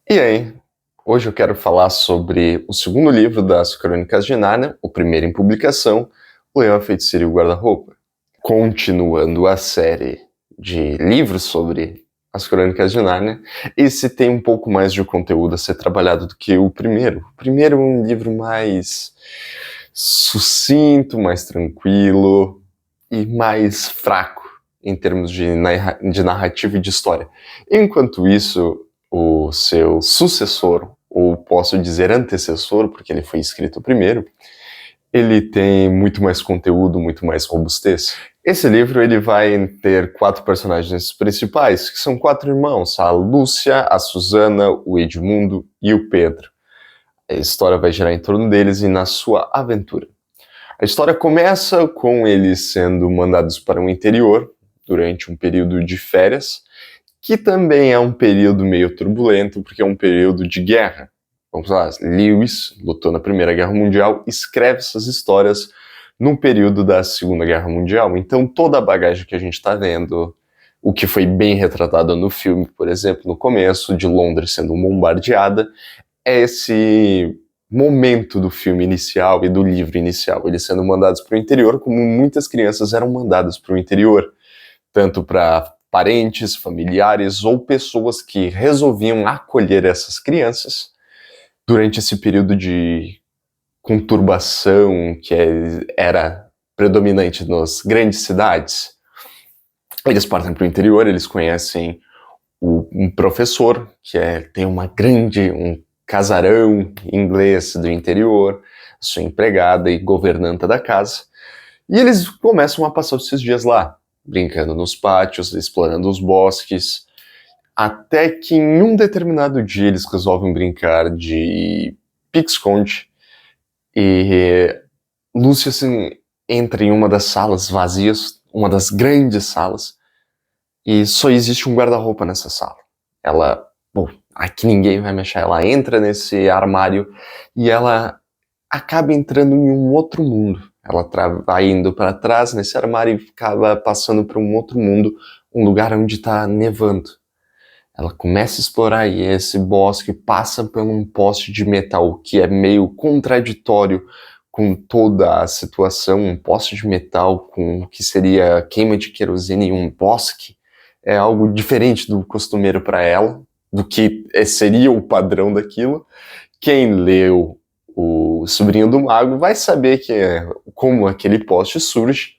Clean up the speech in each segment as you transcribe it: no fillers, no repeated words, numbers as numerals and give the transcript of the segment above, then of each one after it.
E aí, hoje eu quero falar sobre o segundo livro das Crônicas de Nárnia, o primeiro em publicação, O Leão, a Feiticeira e o Guarda-Roupa. Continuando a série de livros sobre as Crônicas de Nárnia, esse tem um pouco mais de conteúdo a ser trabalhado do que o primeiro. O primeiro é um livro mais sucinto, mais tranquilo e mais fraco em termos de narrativa e de história. Enquanto isso, o seu sucessor, ou posso dizer antecessor, porque ele foi escrito primeiro, ele tem muito mais conteúdo, muito mais robustez. Esse livro ele vai ter 4 personagens principais, que são 4 irmãos, a Lúcia, a Susana, o Edmundo e o Pedro. A história vai girar em torno deles e na sua aventura. A história começa com eles sendo mandados para o interior durante um período de férias, que também é um período meio turbulento, porque é um período de guerra. Vamos lá, Lewis lutou na Primeira Guerra Mundial, escreve essas histórias no período da Segunda Guerra Mundial. Então toda a bagagem que a gente está vendo, o que foi bem retratado no filme, por exemplo, no começo, de Londres sendo bombardeada, é esse momento do filme inicial e do livro inicial, eles sendo mandados para o interior, como muitas crianças eram mandadas para o interior, tanto para parentes, familiares ou pessoas que resolviam acolher essas crianças durante esse período de conturbação que era predominante nas grandes cidades. Eles partem para o interior, eles conhecem um professor que tem um casarão inglês do interior, sua empregada e governanta da casa, e eles começam a passar esses dias lá, brincando nos pátios, explorando os bosques, até que em um determinado dia eles resolvem brincar de pique-esconde e Lúcia entra em uma das salas vazias, uma das grandes salas, e só existe um guarda-roupa nessa sala. Ela, aqui ninguém vai mexer, ela entra nesse armário e ela acaba entrando em um outro mundo. Ela vai indo para trás nesse armário e acaba passando para um outro mundo, um lugar onde está nevando. Ela começa a explorar e esse bosque passa por um poste de metal, que é meio contraditório com toda a situação. Um poste de metal com o que seria queima de querosene em um bosque é algo diferente do costumeiro para ela, do que seria o padrão daquilo. Quem leu O Sobrinho do Mago vai saber como aquele poste surge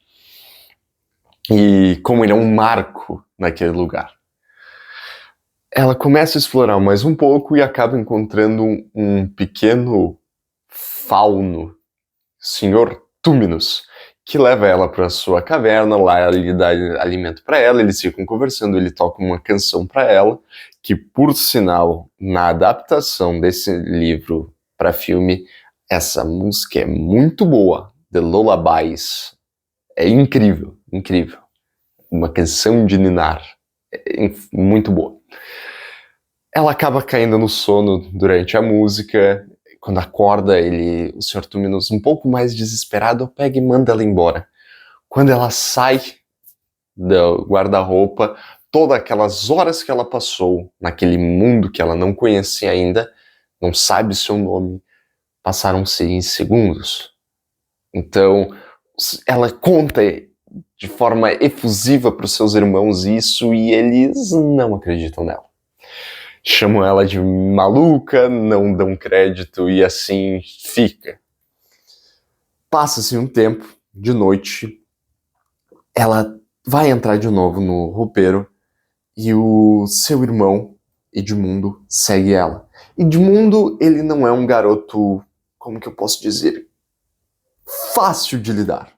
e como ele é um marco naquele lugar. Ela começa a explorar mais um pouco e acaba encontrando um pequeno fauno, Sr. Túminos, que leva ela para sua caverna. Lá ele dá alimento para ela, eles ficam conversando, ele toca uma canção para ela, que por sinal, na adaptação desse livro para filme, essa música é muito boa, The Lullabies. É incrível, incrível. Uma canção de ninar, muito boa. Ela acaba caindo no sono durante a música. Quando acorda, o Sr. Túminos, um pouco mais desesperado, pega e manda ela embora. Quando ela sai do guarda-roupa, todas aquelas horas que ela passou naquele mundo que ela não conhecia ainda, não sabe seu nome, passaram-se em segundos. Então, ela conta de forma efusiva para os seus irmãos isso e eles não acreditam nela. Chamam ela de maluca, não dão crédito e assim fica. Passa-se um tempo, de noite, ela vai entrar de novo no roupeiro e o seu irmão, Edmundo, segue ela. Edmundo, ele não é um garoto, como que eu posso dizer, fácil de lidar.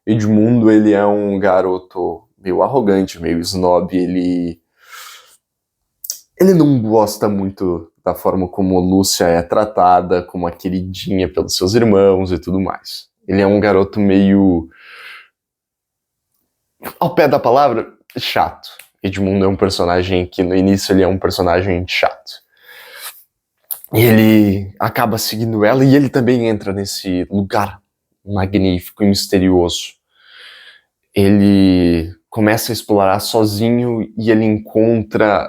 Edmundo, ele é um garoto meio arrogante, meio snob, ele não gosta muito da forma como Lúcia é tratada, como a queridinha pelos seus irmãos e tudo mais. Ele é um garoto meio, ao pé da palavra, chato. Edmundo é um personagem que no início ele é um personagem chato. E ele acaba seguindo ela e ele também entra nesse lugar magnífico e misterioso. Ele começa a explorar sozinho e ele encontra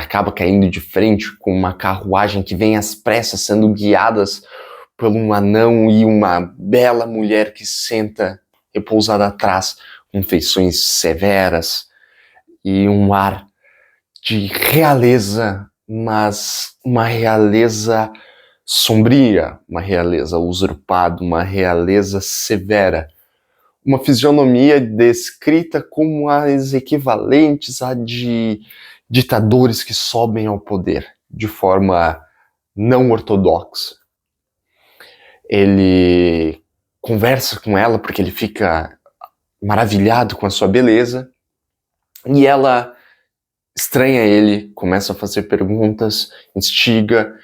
acaba caindo de frente com uma carruagem que vem às pressas, sendo guiadas por um anão e uma bela mulher que senta repousada atrás, com feições severas e um ar de realeza, mas uma realeza sombria, uma realeza usurpada, uma realeza severa. Uma fisionomia descrita como as equivalentes a de ditadores que sobem ao poder de forma não ortodoxa. Ele conversa com ela porque ele fica maravilhado com a sua beleza e ela estranha ele, começa a fazer perguntas, instiga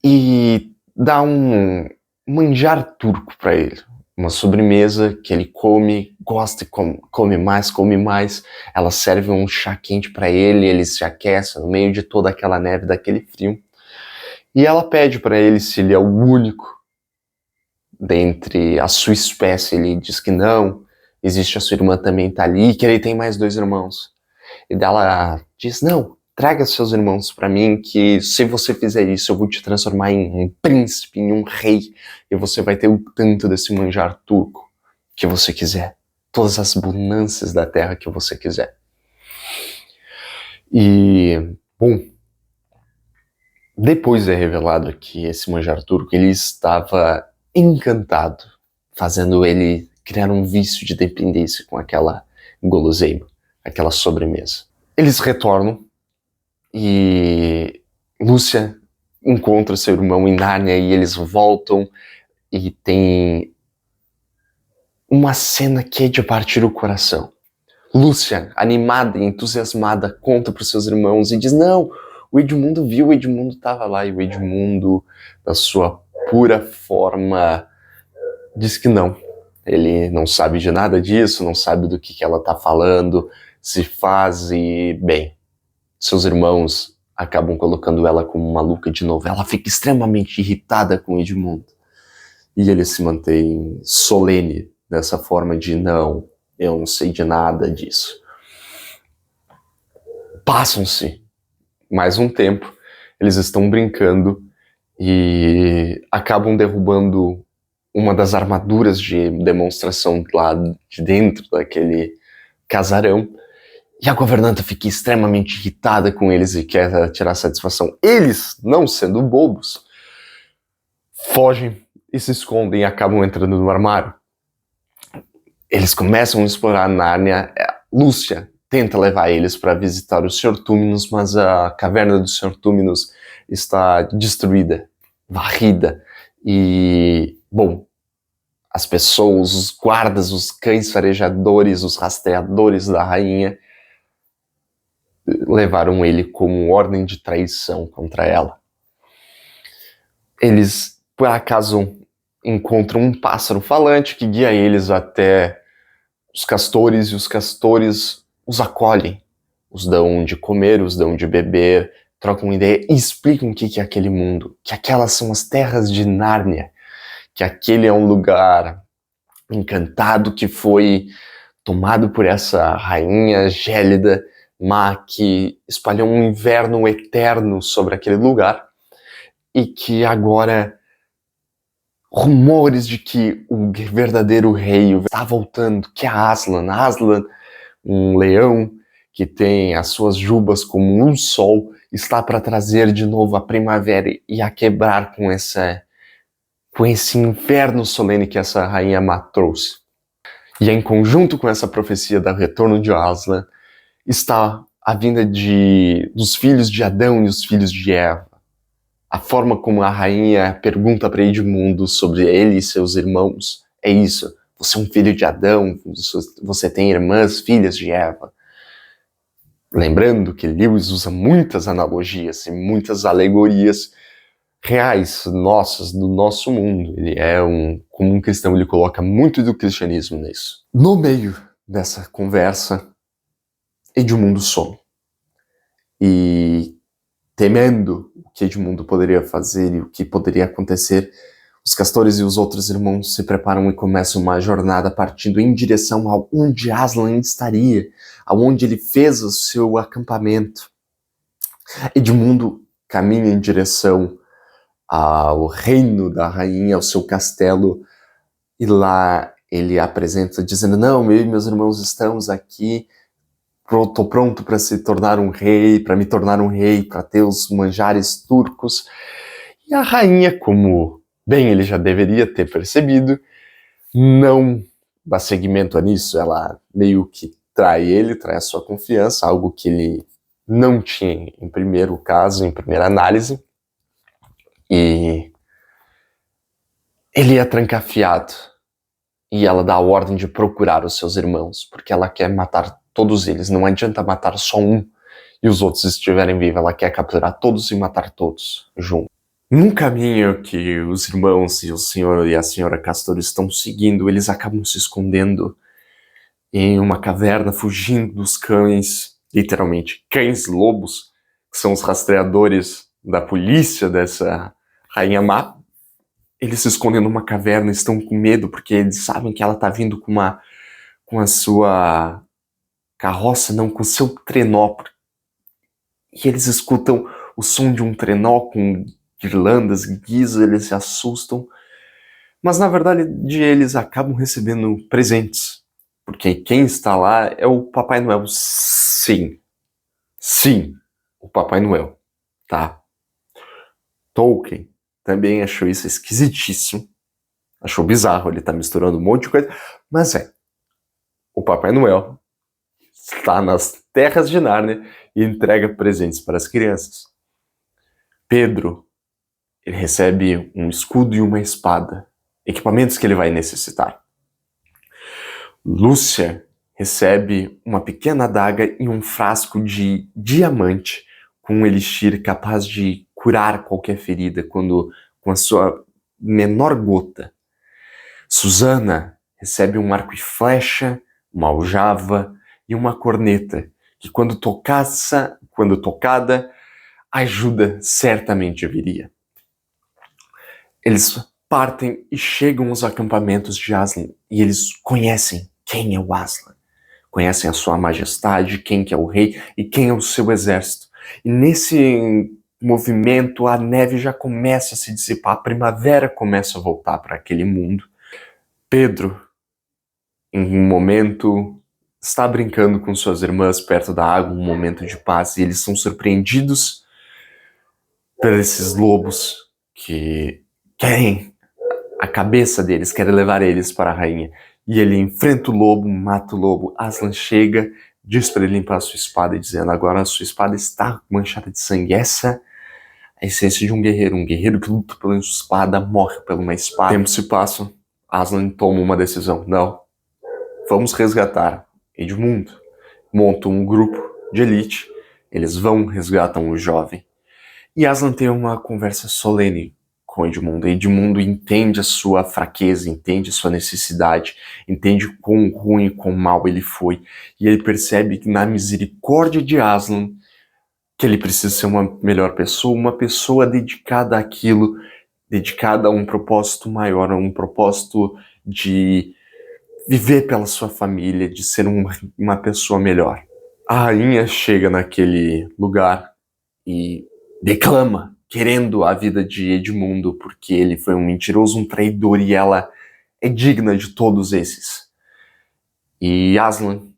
e dá um manjar turco para ele. Uma sobremesa que ele come, gosta e come mais. Ela serve um chá quente para ele, ele se aquece no meio de toda aquela neve, daquele frio. E ela pede para ele se ele é o único dentre a sua espécie. Ele diz que não, existe a sua irmã também tá ali, que ele tem mais 2 irmãos. E ela diz, não, traga seus irmãos para mim, que se você fizer isso, eu vou te transformar em um príncipe, em um rei, e você vai ter o tanto desse manjar turco que você quiser. Todas as bonanças da terra que você quiser. E, bom, depois é revelado que esse manjar turco, ele estava encantado, fazendo ele criar um vício de dependência com aquela guloseima, aquela sobremesa. Eles retornam e Lúcia encontra seu irmão em Nárnia e eles voltam e tem uma cena que é de partir o coração. Lúcia, animada e entusiasmada, conta para os seus irmãos e diz, não, o Edmundo viu, o Edmundo estava lá, e o Edmundo, da sua pura forma, diz que não. Ele não sabe de nada disso, não sabe do que ela está falando, se faz e, bem, seus irmãos acabam colocando ela como maluca de novo. Ela fica extremamente irritada com o Edmundo. E ele se mantém solene dessa forma de, não, eu não sei de nada disso. Passam-se mais um tempo, eles estão brincando e acabam derrubando uma das armaduras de demonstração lá de dentro daquele casarão. E a governanta fica extremamente irritada com eles e quer tirar satisfação. Eles, não sendo bobos, fogem e se escondem e acabam entrando no armário. Eles começam a explorar Nárnia. Lúcia tenta levar eles para visitar o Sr. Túminos, mas a caverna do Sr. Túminos está destruída, varrida. E, bom, as pessoas, os guardas, os cães farejadores, os rastreadores da rainha levaram ele como ordem de traição contra ela. Eles, por acaso, encontram um pássaro falante que guia eles até os castores, e os castores os acolhem, os dão de comer, os dão de beber, trocam ideia e explicam o que é aquele mundo, que aquelas são as terras de Nárnia, que aquele é um lugar encantado que foi tomado por essa rainha gélida, má, que espalhou um inverno eterno sobre aquele lugar e que agora rumores de que o verdadeiro rei está voltando, que é Aslan. Aslan, um leão que tem as suas jubas como um sol, está para trazer de novo a primavera e a quebrar com esse inverno solene que essa rainha má trouxe. E em conjunto com essa profecia do retorno de Aslan, está a vinda dos filhos de Adão e os filhos de Eva. A forma como a rainha pergunta para Edmundo sobre ele e seus irmãos é isso. Você é um filho de Adão, você tem irmãs, filhas de Eva. Lembrando que Lewis usa muitas analogias e muitas alegorias reais, nossas, do nosso mundo. Ele como um cristão, ele coloca muito do cristianismo nisso. No meio dessa conversa, Edmundo some. E temendo o que Edmundo poderia fazer e o que poderia acontecer, os castores e os outros irmãos se preparam e começam uma jornada partindo em direção ao onde Aslan estaria, aonde ele fez o seu acampamento. Edmundo caminha em direção ao reino da rainha, ao seu castelo, e lá ele apresenta dizendo: não, eu e meus irmãos estamos aqui, estou pronto para se tornar um rei, para me tornar um rei, para ter os manjares turcos. E a rainha, como bem ele já deveria ter percebido, não dá seguimento nisso, ela meio que trai a sua confiança, algo que ele não tinha em primeiro caso, em primeira análise, e ele é trancafiado, e ela dá a ordem de procurar os seus irmãos, porque ela quer matar todos eles, não adianta matar só um e os outros estiverem vivos, ela quer capturar todos e matar todos juntos. Num caminho que os irmãos e o senhor e a senhora Castor estão seguindo, eles acabam se escondendo em uma caverna, fugindo dos cães, literalmente cães-lobos, que são os rastreadores da polícia dessa rainha má. Eles se escondem numa caverna, estão com medo, porque eles sabem que ela está vindo com a sua carroça, não, com o seu trenó. E eles escutam o som de um trenó com guirlandas, guizos, eles se assustam. Mas na verdade eles acabam recebendo presentes, porque quem está lá é o Papai Noel. Sim, o Papai Noel, tá? Tolkien também achou isso esquisitíssimo, achou bizarro, ele tá misturando um monte de coisa, mas o Papai Noel está nas terras de Nárnia e entrega presentes para as crianças. Pedro, ele recebe um escudo e uma espada, equipamentos que ele vai necessitar. Lúcia recebe uma pequena adaga e um frasco de diamante com um elixir capaz de curar qualquer ferida com a sua menor gota. Susana recebe um arco e flecha, uma aljava e uma corneta, que quando tocada, ajuda certamente viria. Eles partem e chegam aos acampamentos de Aslan, e eles conhecem quem é o Aslan. Conhecem a sua majestade, quem que é o rei e quem é o seu exército. E nesse movimento a neve já começa a se dissipar, a primavera começa a voltar para aquele mundo. Pedro, em um momento, está brincando com suas irmãs perto da água, um momento de paz, e eles são surpreendidos por esses lobos que querem a cabeça deles, querem levar eles para a rainha. E ele enfrenta o lobo, mata o lobo. Aslan chega, diz para ele limpar a sua espada, dizendo: agora a sua espada está manchada de sangue. Essa é a essência de um guerreiro que luta pela espada, morre por uma espada. Tempo se passa, Aslan toma uma decisão: não, vamos resgatar Edmundo. Montam um grupo de elite, eles resgatam o jovem. E Aslan tem uma conversa solene com Edmundo. Edmundo entende a sua fraqueza, entende a sua necessidade, entende quão ruim e quão mal ele foi. E ele percebe que na misericórdia de Aslan, que ele precisa ser uma melhor pessoa, uma pessoa dedicada àquilo, dedicada a um propósito maior, a um propósito de viver pela sua família, de ser uma pessoa melhor. A rainha chega naquele lugar e declama, querendo a vida de Edmundo, porque ele foi um mentiroso, um traidor, e ela é digna de todos esses. E Aslan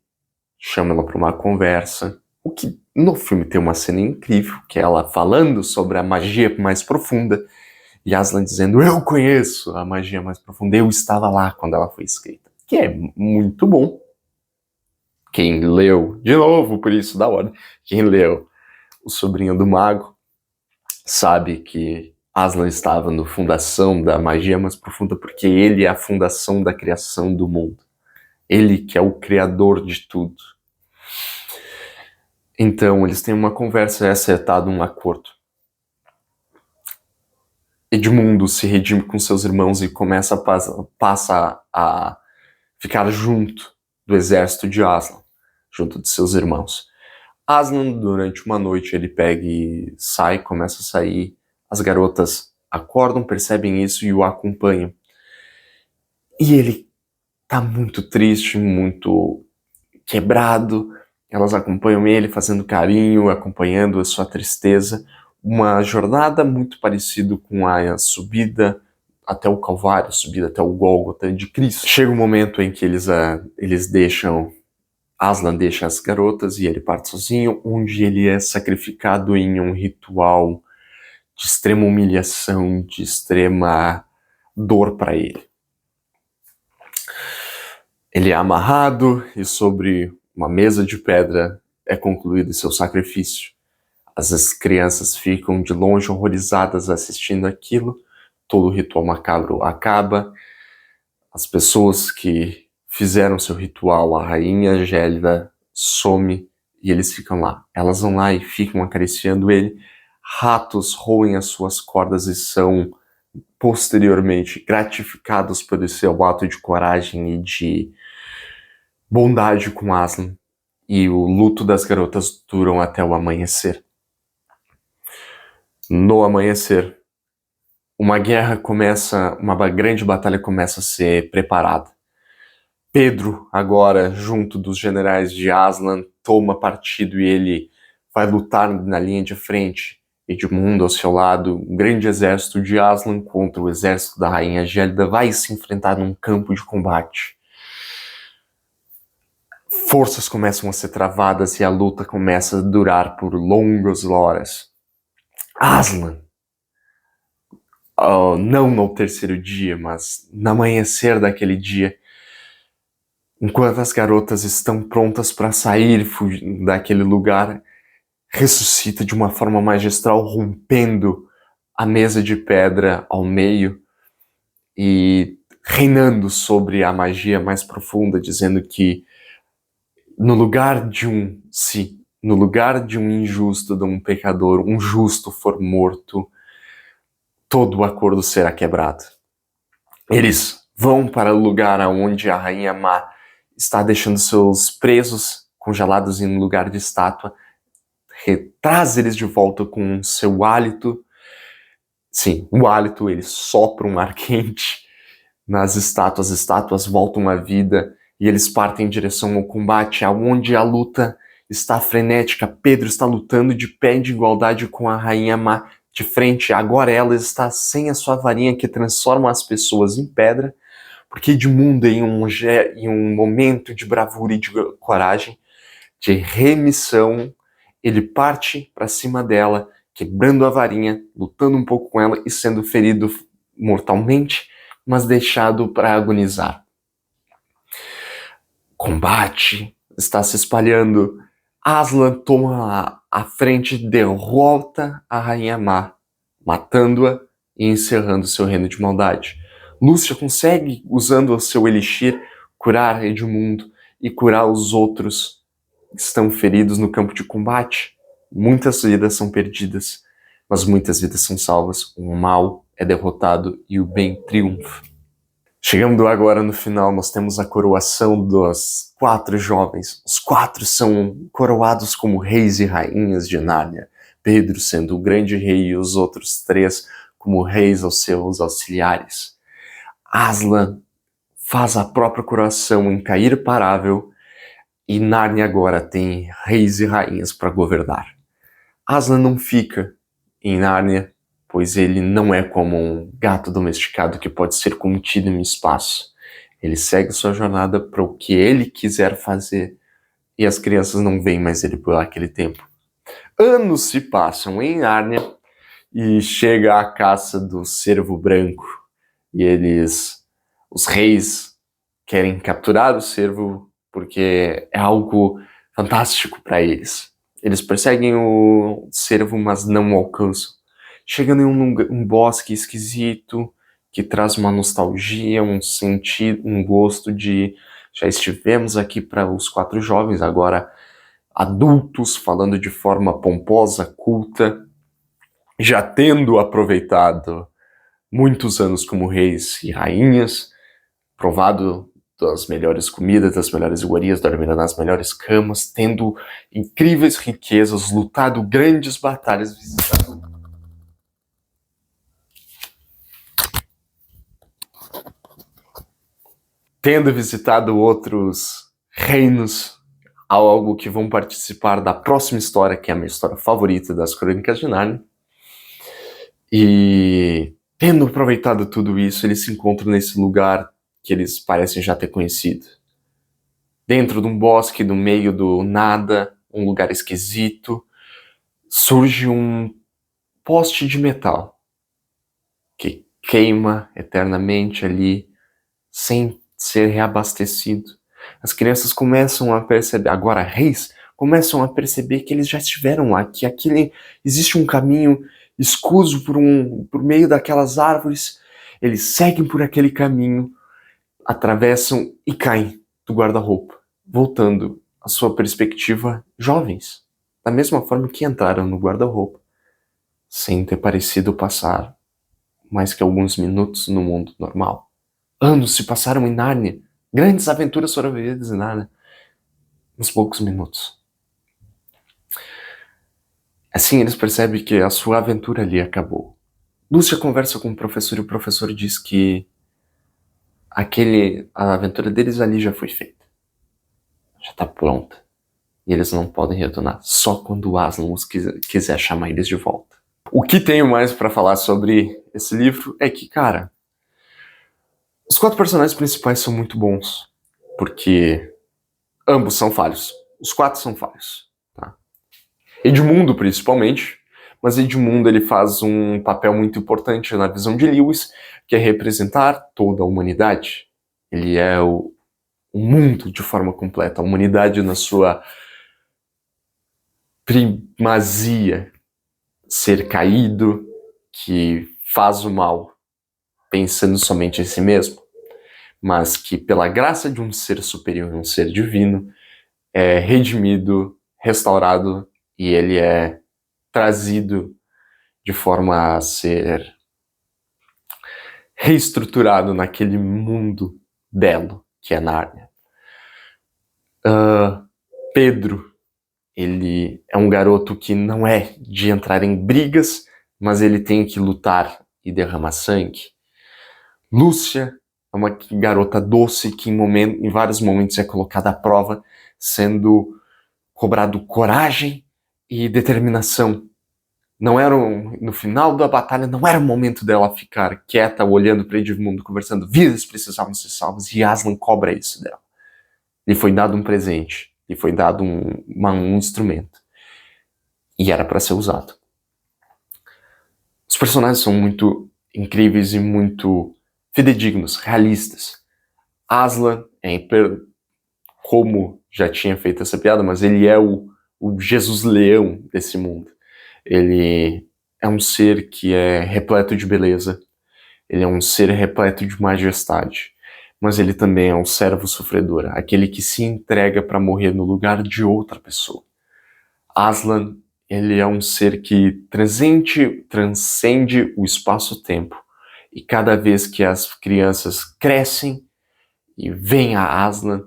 chama ela para uma conversa, o que no filme tem uma cena incrível, que é ela falando sobre a magia mais profunda, e Aslan dizendo: eu conheço a magia mais profunda, eu estava lá quando ela foi escrita. Que é muito bom. Quem leu, de novo, por isso da ordem, quem leu O Sobrinho do Mago sabe que Aslan estava na fundação da magia mais profunda, porque ele é a fundação da criação do mundo. Ele que é o criador de tudo. Então, eles têm uma conversa, é acertado um acordo. Edmundo se redime com seus irmãos e passa a ficar junto do exército de Aslan, junto de seus irmãos. Aslan, durante uma noite, ele pega e começa a sair. As garotas acordam, percebem isso e o acompanham. E ele tá muito triste, muito quebrado. Elas acompanham ele, fazendo carinho, acompanhando a sua tristeza. Uma jornada muito parecida com a subida até o Calvário, a subida até o Gólgota de Cristo. Chega um momento em que eles deixam, Aslan deixa as garotas e ele parte sozinho, onde ele é sacrificado em um ritual de extrema humilhação, de extrema dor para ele. Ele é amarrado e sobre uma mesa de pedra é concluído seu sacrifício. As crianças ficam de longe horrorizadas assistindo aquilo. Todo o ritual macabro acaba. As pessoas que fizeram seu ritual, a rainha gélida some e eles ficam lá. Elas vão lá e ficam acariciando ele. Ratos roem as suas cordas e são posteriormente gratificados pelo seu ato de coragem e de bondade com Aslan. E o luto das garotas duram até o amanhecer. No amanhecer, uma grande batalha começa a ser preparada. Pedro, agora, junto dos generais de Aslan, toma partido e ele vai lutar na linha de frente. Edmundo ao seu lado, um grande exército de Aslan contra o exército da Rainha Gélida vai se enfrentar num campo de combate. Forças começam a ser travadas e a luta começa a durar por longas horas. Aslan, não no terceiro dia, mas no amanhecer daquele dia, enquanto as garotas estão prontas para sair daquele lugar, ressuscita de uma forma magistral, rompendo a mesa de pedra ao meio e reinando sobre a magia mais profunda, dizendo que no lugar de um injusto, de um pecador, um justo for morto, todo o acordo será quebrado. Eles vão para o lugar onde a Rainha Má está deixando seus presos congelados em um lugar de estátua, traz eles de volta com seu hálito. Sim, o hálito, ele sopra um ar quente nas estátuas, as estátuas voltam à vida e eles partem em direção ao combate, aonde a luta está frenética. Pedro está lutando de pé de igualdade com a Rainha Má de frente. Agora ela está sem a sua varinha que transforma as pessoas em pedra, porque Edmundo, em um momento de bravura e de coragem, de remissão, ele parte para cima dela, quebrando a varinha, lutando um pouco com ela e sendo ferido mortalmente, mas deixado para agonizar. Combate está se espalhando. Aslan toma a frente, derrota a Rainha Má, matando-a e encerrando seu reino de maldade. Lúcia consegue, usando o seu elixir, curar Edmundo e curar os outros que estão feridos no campo de combate. Muitas vidas são perdidas, mas muitas vidas são salvas. O mal é derrotado e o bem triunfa. Chegando agora no final, nós temos a coroação dos 4 jovens. Os 4 são coroados como reis e rainhas de Nárnia. Pedro sendo o grande rei e os outros 3 como reis aos seus auxiliares. Aslan faz a própria coroação em Cair Parável e Nárnia agora tem reis e rainhas para governar. Aslan não fica em Nárnia, pois ele não é como um gato domesticado que pode ser contido em um espaço. Ele segue sua jornada para o que ele quiser fazer e as crianças não veem mais ele por aquele tempo. Anos se passam em Nárnia e chega a caça do cervo branco e os reis, querem capturar o cervo porque é algo fantástico para eles. Eles perseguem o cervo, mas não o alcançam. Chegando em um bosque esquisito, que traz uma nostalgia, um sentido, um gosto de já estivemos aqui para os 4 jovens, agora adultos, falando de forma pomposa, culta, já tendo aproveitado muitos anos como reis e rainhas, provado das melhores comidas, das melhores iguarias, dormindo nas melhores camas, tendo incríveis riquezas, lutado grandes batalhas, tendo visitado outros reinos, algo que vão participar da próxima história, que é a minha história favorita das Crônicas de Nárnia. E tendo aproveitado tudo isso, eles se encontram nesse lugar que eles parecem já ter conhecido. Dentro de um bosque, no meio do nada, um lugar esquisito, surge um poste de metal que queima eternamente ali, sem ser reabastecido. As crianças começam a perceber, agora reis, começam a perceber que eles já estiveram lá, que existe um caminho escuso por meio daquelas árvores. Eles seguem por aquele caminho, atravessam e caem do guarda-roupa, voltando à sua perspectiva jovens, da mesma forma que entraram no guarda-roupa, sem ter parecido passar mais que alguns minutos no mundo normal. Anos se passaram em Nárnia, grandes aventuras foram vividas em Nárnia, uns poucos minutos. Assim eles percebem que a sua aventura ali acabou. Lúcia conversa com o professor e o professor diz que a aventura deles ali já foi feita. Já está pronta. E eles não podem retornar, só quando o Aslan os quiser chamar eles de volta. O que tenho mais para falar sobre esse livro é que, cara, os 4 personagens principais são muito bons, porque ambos são falhos. Os 4 são falhos. Tá? Edmundo, principalmente, mas Edmundo ele faz um papel muito importante na visão de Lewis, que é representar toda a humanidade. Ele é o mundo de forma completa, a humanidade na sua primazia, ser caído, que faz o mal pensando somente em si mesmo, mas que pela graça de um ser superior, um ser divino, é redimido, restaurado, e ele é trazido de forma a ser reestruturado naquele mundo belo que é Nárnia. Pedro, ele é um garoto que não é de entrar em brigas, mas ele tem que lutar e derramar sangue. Lúcia é uma garota doce que em vários momentos é colocada à prova, sendo cobrado coragem e determinação. No final da batalha, não era o momento dela ficar quieta, olhando para Edmundo, conversando. Vidas precisavam ser salvas, e Aslan cobra isso dela. Lhe foi dado um presente, lhe foi dado um instrumento. E era para ser usado. Os personagens são muito incríveis e muito fidedignos, realistas. Aslan como já tinha feito essa piada, mas ele é o Jesus Leão desse mundo. Ele é um ser que é repleto de beleza, ele é um ser repleto de majestade, mas ele também é um servo sofredor, aquele que se entrega para morrer no lugar de outra pessoa. Aslan, ele é um ser que transcende o espaço-tempo, e cada vez que as crianças crescem e veem a Aslan,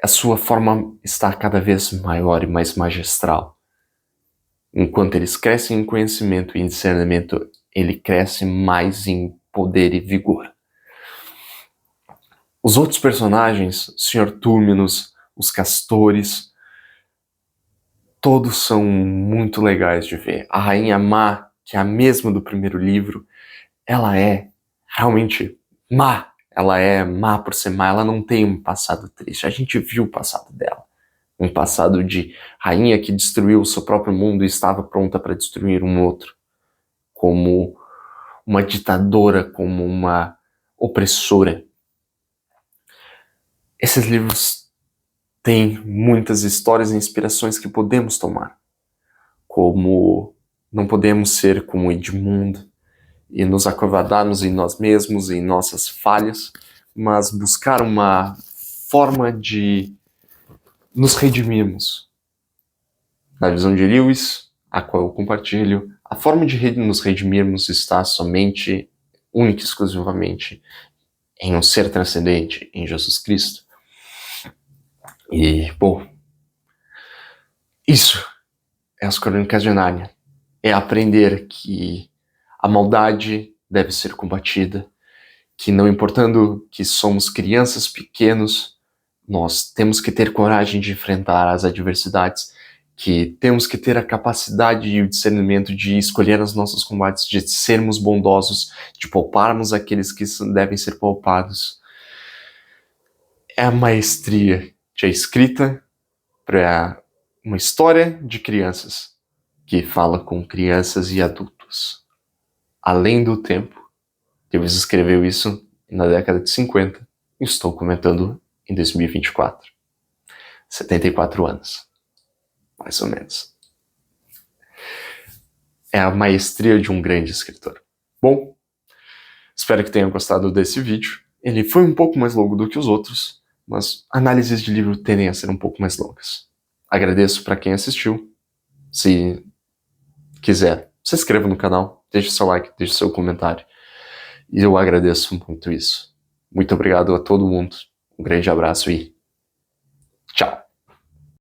a sua forma está cada vez maior e mais magistral. Enquanto eles crescem em conhecimento e em discernimento, ele cresce mais em poder e vigor. Os outros personagens, o Sr. Túrminos, os castores, todos são muito legais de ver. A Rainha Má, que é a mesma do primeiro livro, ela é realmente má. Ela é má por ser má, ela não tem um passado triste. A gente viu o passado dela. Um passado de rainha que destruiu o seu próprio mundo e estava pronta para destruir um outro. Como uma ditadora, como uma opressora. Esses livros têm muitas histórias e inspirações que podemos tomar. Como não podemos ser como Edmundo e nos acovardarmos em nós mesmos, em nossas falhas, mas buscar uma forma de nos redimirmos. Na visão de Lewis, a qual eu compartilho, a forma de nos redimirmos está somente, única e exclusivamente, em um ser transcendente, em Jesus Cristo. E, bom, isso é as Crônicas de Nárnia. É aprender que a maldade deve ser combatida, que não importando que somos crianças pequenos, nós temos que ter coragem de enfrentar as adversidades, que temos que ter a capacidade e o discernimento de escolher os nossos combates, de sermos bondosos, de pouparmos aqueles que devem ser poupados. É a maestria de escrita para uma história de crianças, que fala com crianças e adultos. Além do tempo, Lewis escreveu isso na década de 50 e estou comentando em 2024. 74 anos, mais ou menos. É a maestria de um grande escritor. Bom, espero que tenham gostado desse vídeo. Ele foi um pouco mais longo do que os outros, mas análises de livro tendem a ser um pouco mais longas. Agradeço para quem assistiu. Se quiser, se inscreva no canal, deixe seu like, deixe seu comentário. E eu agradeço muito isso. Muito obrigado a todo mundo. Um grande abraço e tchau!